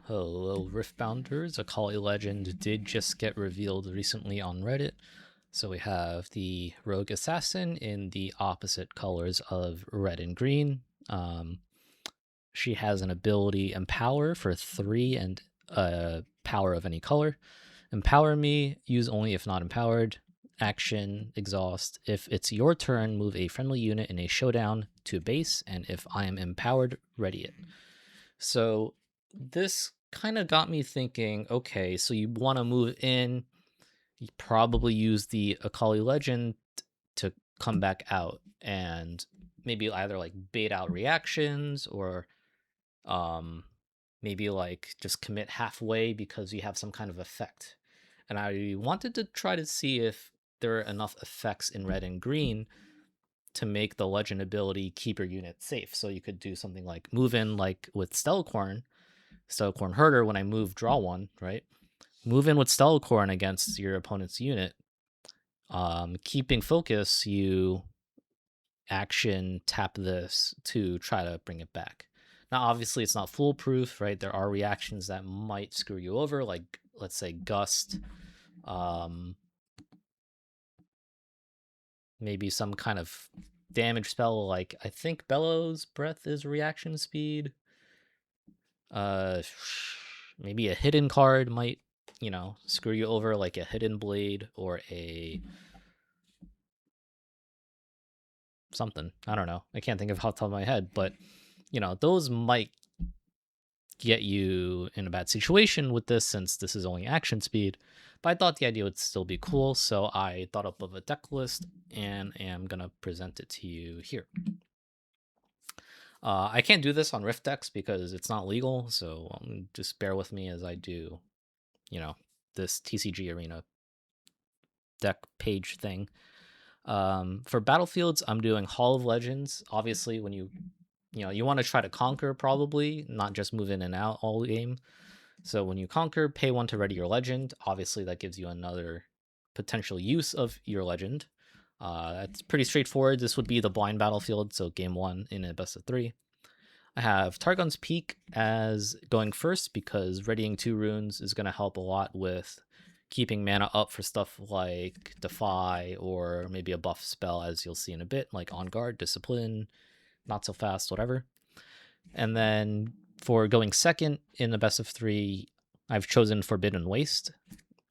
Hello, Riftbounders. Akali Legend did just get revealed recently on Reddit. So we have the Rogue Assassin in the opposite colors of red and green. She has an ability Empower for 3 and power of any color. Empower me, use only if not empowered. Action, exhaust. If it's your turn, move a friendly unit in a showdown to base, and if I am empowered, ready it. So this kind of got me thinking, okay, so you want to move in, you probably use the Akali Legend to come back out and maybe either like bait out reactions or maybe like just commit halfway because you have some kind of effect. And I wanted to try to see if there are enough effects in red and green to make the legend ability keep your unit safe. So you could do something like move in like with Stellacorn Herder, when I move, draw one, right? Move in with Stellacorn against your opponent's unit. Keeping focus, you action tap this to try to bring it back. Now, obviously, it's not foolproof, right? There are reactions that might screw you over, like, let's say, Gust. Maybe some kind of damage spell, like, I think Bellows Breath is reaction speed. Maybe a hidden card might, screw you over, like a hidden blade or a something. I don't know. I can't think of off the top of my head, but those might get you in a bad situation with this, since this is only action speed. But I thought the idea would still be cool, so I thought up of a deck list and am gonna present it to you here. I can't do this on Rift decks because it's not legal, so just bear with me as I do, this TCG Arena deck page thing. For battlefields, I'm doing Hall of Legends. Obviously, when you want to try to conquer, probably not just move in and out all game. So when you conquer, pay 1 to ready your legend. Obviously, that gives you another potential use of your legend. That's pretty straightforward. This would be the blind battlefield, so game 1 in a best of 3. I have Targon's Peak as going first because readying 2 runes is going to help a lot with keeping mana up for stuff like Defy or maybe a buff spell, as you'll see in a bit, like On Guard, Discipline, Not So Fast, whatever. And then for going second in the best of 3, I've chosen Forbidden Waste.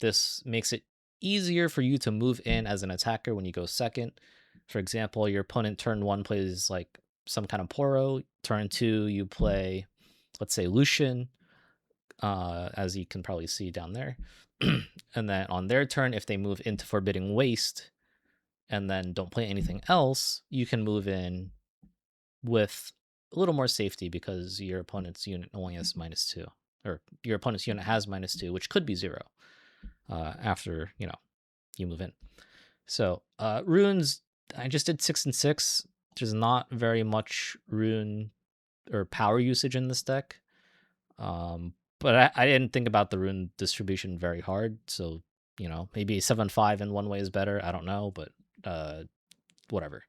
This makes it easier for you to move in as an attacker when you go second. For example, your opponent turn 1 plays like some kind of Poro. Turn 2, you play, let's say, Lucian, as you can probably see down there. And then on their turn, if they move into Forbidding Waste and then don't play anything else, you can move in with a little more safety because your opponent's unit only has -2, or your opponent's unit has -2, which could be 0 after you move in. So runes, I just did 6 and 6. There's not very much rune or power usage in this deck. But I didn't think about the rune distribution very hard. So, maybe 7-5 in one way is better. I don't know, but whatever.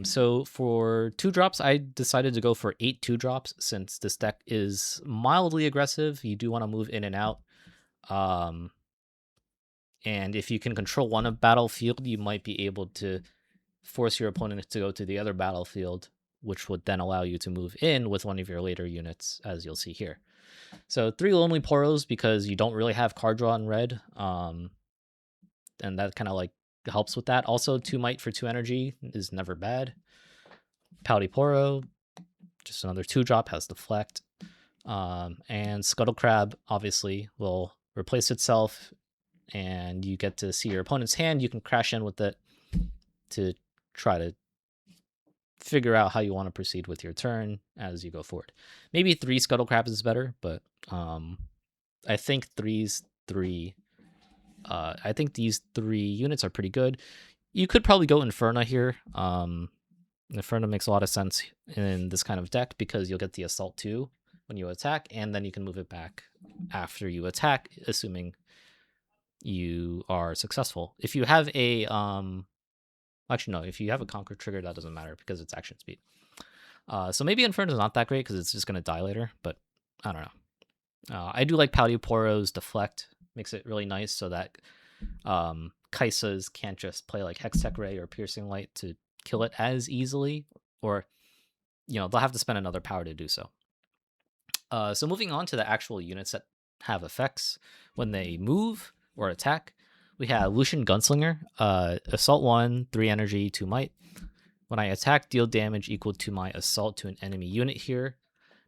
So for 2-drops, I decided to go for 8 2-drops since this deck is mildly aggressive. You do want to move in and out. And if you can control one of battlefield, you might be able to force your opponent to go to the other battlefield, which would then allow you to move in with one of your later units, as you'll see here. So 3 Lonely Poros because you don't really have card draw in red. And that kind of like helps with that. Also, 2 Might for 2 energy is never bad. Pouty Poro, just another 2-drop, has Deflect. And Scuttle Crab, obviously, will replace itself, and you get to see your opponent's hand. You can crash in with it to try to figure out how you want to proceed with your turn as you go forward. Maybe 3 Scuttle Crabs is better, but I think these 3 units are pretty good. You could probably go Inferno here. Inferno makes a lot of sense in this kind of deck because you'll get the Assault 2 when you attack, and then you can move it back after you attack, assuming you are successful. If you have a actually no, if you have a Conquer trigger, that doesn't matter because it's action speed. So maybe Inferno is not that great because it's just going to die later, but I don't know. I do like Pouty Poro's Deflect. Makes it really nice so that Kaisas can't just play like Hextech Ray or Piercing Light to kill it as easily, or they'll have to spend another power to do so. So moving on to the actual units that have effects when they move or attack, we have Lucian Gunslinger, Assault 1, 3 energy, 2 might. When I attack, deal damage equal to my assault to an enemy unit here.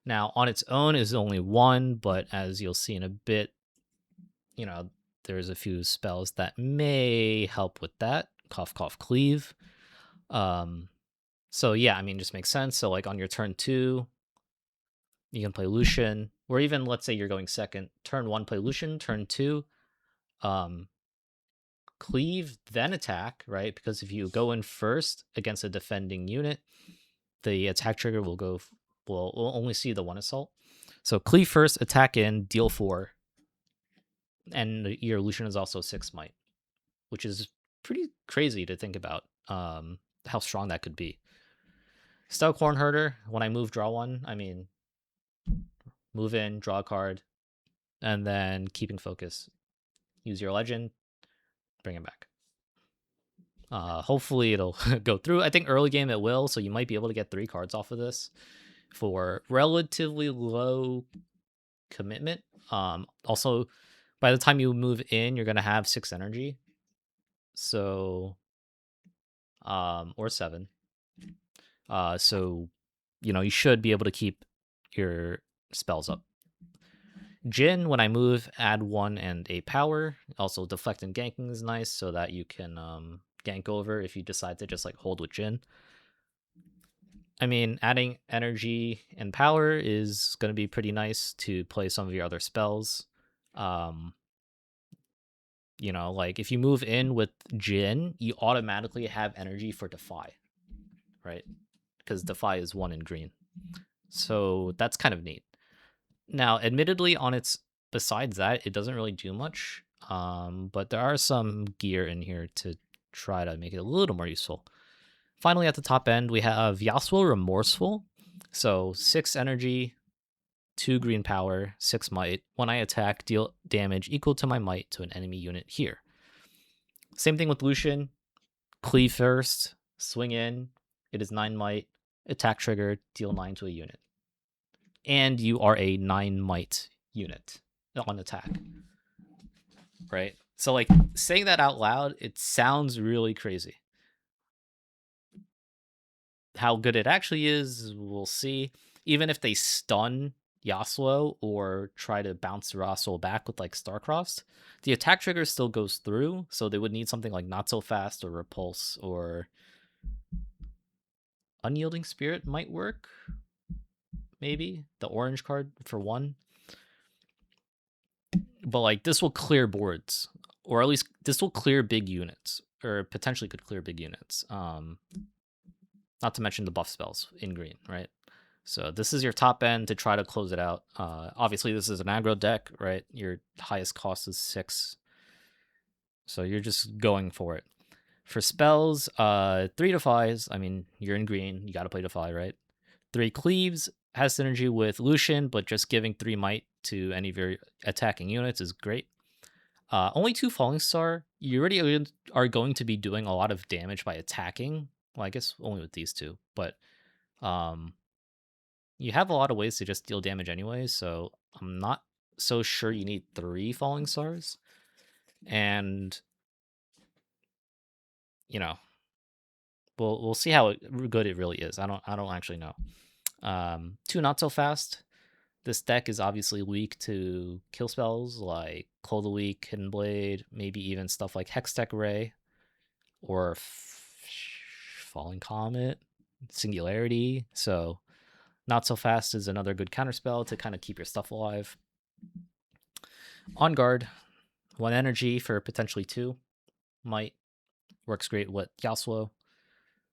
Now, on its own is only 1, but as you'll see in a bit, there's a few spells that may help with that. Cough, cough, cleave. So yeah, just makes sense. So like on your turn 2, you can play Lucian, or even let's say you're going second, turn 1 play Lucian, turn 2 cleave, then attack, right? Because if you go in first against a defending unit, the attack trigger will only see the 1 assault. So cleave first, attack in, deal 4, and your Lucian is also 6 might, which is pretty crazy to think about how strong that could be. Stout Corn Herder, when I move, draw 1. Move in, draw a card, and then keeping focus. Use your legend, bring him back. Hopefully it'll go through. I think early game it will, so you might be able to get 3 cards off of this for relatively low commitment. Also, by the time you move in, you're gonna have 6 energy. So, or 7. So, you should be able to keep your spells up. Jin, when I move, add 1 and a power. Also, deflect and ganking is nice so that you can gank over if you decide to just like hold with Jin. Adding energy and power is going to be pretty nice to play some of your other spells. Like if you move in with Jin, you automatically have energy for Defy, right? Because Defy is 1 in green. So that's kind of neat. Now, admittedly, besides that, it doesn't really do much. But there are some gear in here to try to make it a little more useful. Finally, at the top end, we have Yasuo Remorseful. So 6 energy, 2 green power, 6 might. When I attack, deal damage equal to my might to an enemy unit here. Same thing with Lucian. Cleave first, swing in. It is 9 might. Attack trigger, deal 9 to a unit. And you are a 9 might unit on attack. Right? So like saying that out loud, it sounds really crazy. How good it actually is, we'll see. Even if they stun Yasuo or try to bounce Yasuo back with like Starcrossed, the attack trigger still goes through, so they would need something like Not So Fast or Repulse, or Unyielding Spirit might work. Maybe the orange card for 1. But like this will clear boards, or at least this will clear big units, or potentially could clear big units. Not to mention the buff spells in green, right? So this is your top end to try to close it out. Obviously, this is an aggro deck, right? Your highest cost is 6. So you're just going for it. For spells, 3 Defies. You're in green. You got to play Defy, right? 3 Cleaves has synergy with Lucian, but just giving 3 might to any of your attacking units is great. Only 2 Falling Star. You already are going to be doing a lot of damage by attacking. Well, I guess only with these 2, but you have a lot of ways to just deal damage anyway, so I'm not so sure you need 3 Falling Stars. And, we'll see how good it really is. I don't actually know. 2 Not So Fast. This deck is obviously weak to kill spells like Clothe the Weak, Hidden Blade, maybe even stuff like Hextech Ray or Falling Comet, Singularity. So Not So Fast is another good counterspell to kind of keep your stuff alive. On guard, 1 energy for potentially 2 might. Works great with Yasuo.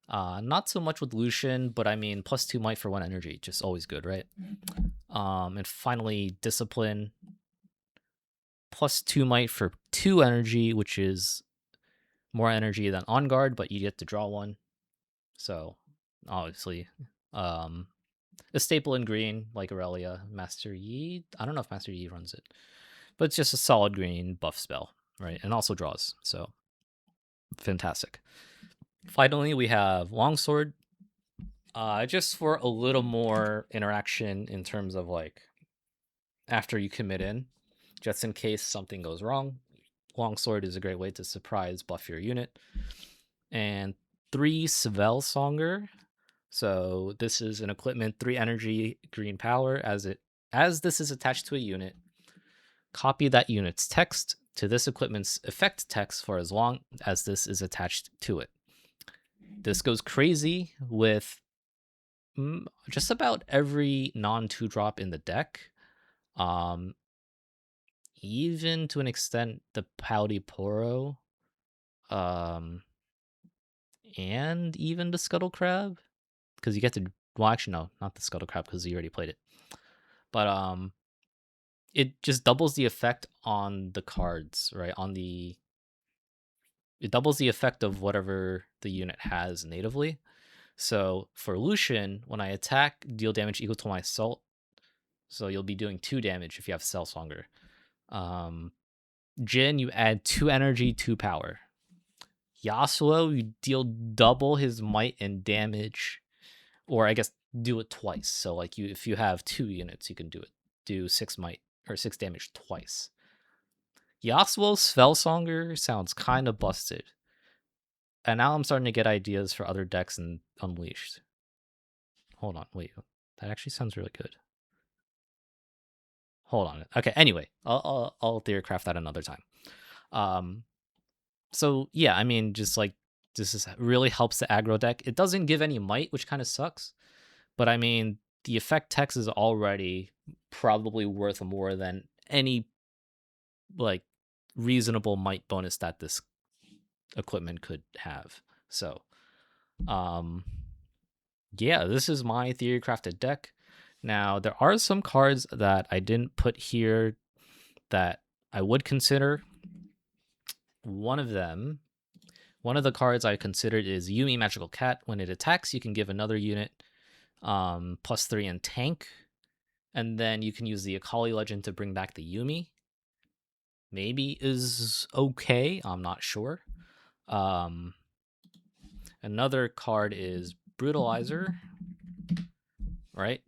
Not so much with Lucian, but plus 2 might for 1 energy, just always good, right? And finally, Discipline, plus 2 might for 2 energy, which is more energy than on guard, but you get to draw 1. So obviously, a staple in green, like Aurelia. Master Yi, I don't know if Master Yi runs it, but it's just a solid green buff spell, right? And also draws, so fantastic. Finally, we have Longsword. Just for a little more interaction in terms of like after you commit in, just in case something goes wrong. Longsword is a great way to surprise buff your unit. And 3 Svelsonger. So this is an equipment, 3 energy, green power. As this is attached to a unit, copy that unit's text to this equipment's effect text for as long as this is attached to it. This goes crazy with just about every non-2-drop in the deck. Even to an extent, the Pouty Poro, and even the Scuttle Crab, because you get to, well, actually no, not the Scuttle Crab because you already played it, but it just doubles the effect on the cards, right? It doubles the effect of whatever the unit has natively. So for Lucian, when I attack, deal damage equal to my assault. So you'll be doing 2 damage if you have Svelsonger. Jin, you add 2 energy, 2 power. Yasuo, you deal double his might and damage, or I guess do it twice. So like if you have 2 units, you can do 6 might or 6 damage twice. Yasuo Svelsonger sounds kind of busted, and now I'm starting to get ideas for other decks in Unleashed. Hold on, wait, that actually sounds really good. Hold on. Okay, anyway, I'll theorycraft that another time. So yeah, I mean, just like this really helps the aggro deck. It doesn't give any might, which kind of sucks. But I mean, the effect text is already probably worth more than any like reasonable might bonus that this equipment could have. So, yeah, this is my theory crafted deck. Now, there are some cards that I didn't put here that I would consider. One of the cards I considered is Yumi Magical Cat. When it attacks, you can give another unit +3 in tank, and then you can use the Akali legend to bring back the Yumi. Maybe is okay, I'm not sure. Another card is Brutalizer, right?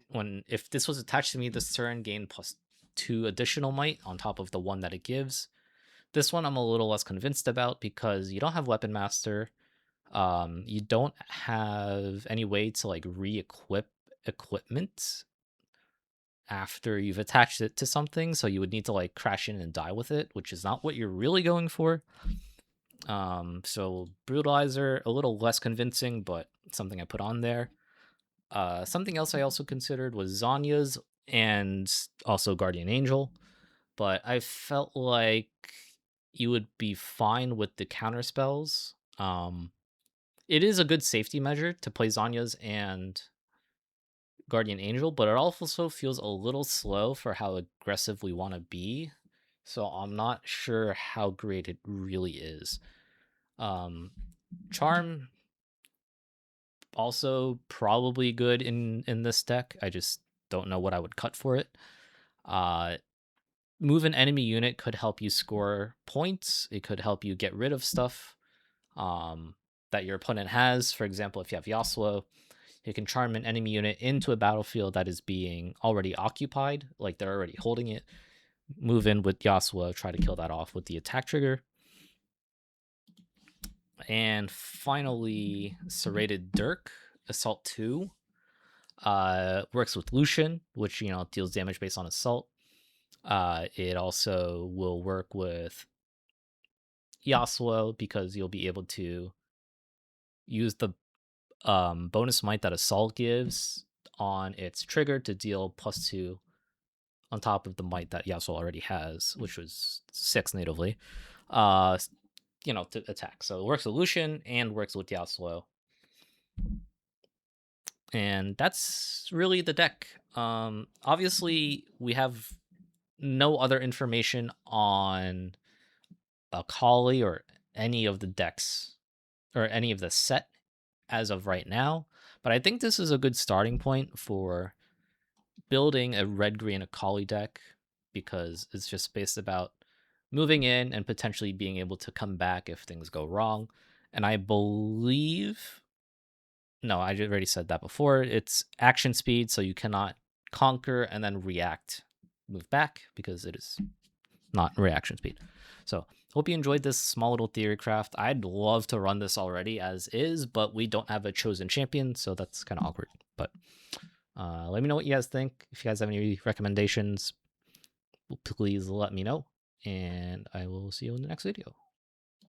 If this was attached to me this turn, gain +2 additional might on top of the 1 that it gives. This one I'm a little less convinced about because you don't have Weapon Master. You don't have any way to like re-equip equipment after you've attached it to something, so you would need to like crash in and die with it, which is not what you're really going for. So Brutalizer, a little less convincing, but something I put on there. Something else I also considered was Zanya's and also Guardian Angel, but I felt like you would be fine with the counter spells. It is a good safety measure to play Zanya's and Guardian Angel, but it also feels a little slow for how aggressive we want to be. So I'm not sure how great it really is. Charm also probably good in this deck. I just don't know what I would cut for it. Move an enemy unit could help you score points. It could help you get rid of stuff that your opponent has. For example, if you have Yasuo, you can charm an enemy unit into a battlefield that is being already occupied, like they're already holding it. Move in with Yasuo, try to kill that off with the attack trigger. And finally, Serrated Dirk, Assault 2. Works with Lucian, which, deals damage based on Assault. It also will work with Yasuo because you'll be able to use the bonus might that Assault gives on its trigger to deal +2 on top of the might that Yasuo already has, which was 6 natively, to attack. So it works with Lucian and works with Yasuo. And that's really the deck. Obviously, we have no other information on Akali or any of the decks or any of the set as of right now, but I think this is a good starting point for building a red-green Akali deck because it's just based about moving in and potentially being able to come back if things go wrong. And I believe, no, I already said that before. It's action speed, so you cannot conquer and then react, move back, because it is not reaction speed. So hope you enjoyed this small little theory craft. I'd love to run this already as is, but we don't have a chosen champion, so that's kind of awkward. But let me know what you guys think. If you guys have any recommendations, please let me know, and I will see you in the next video.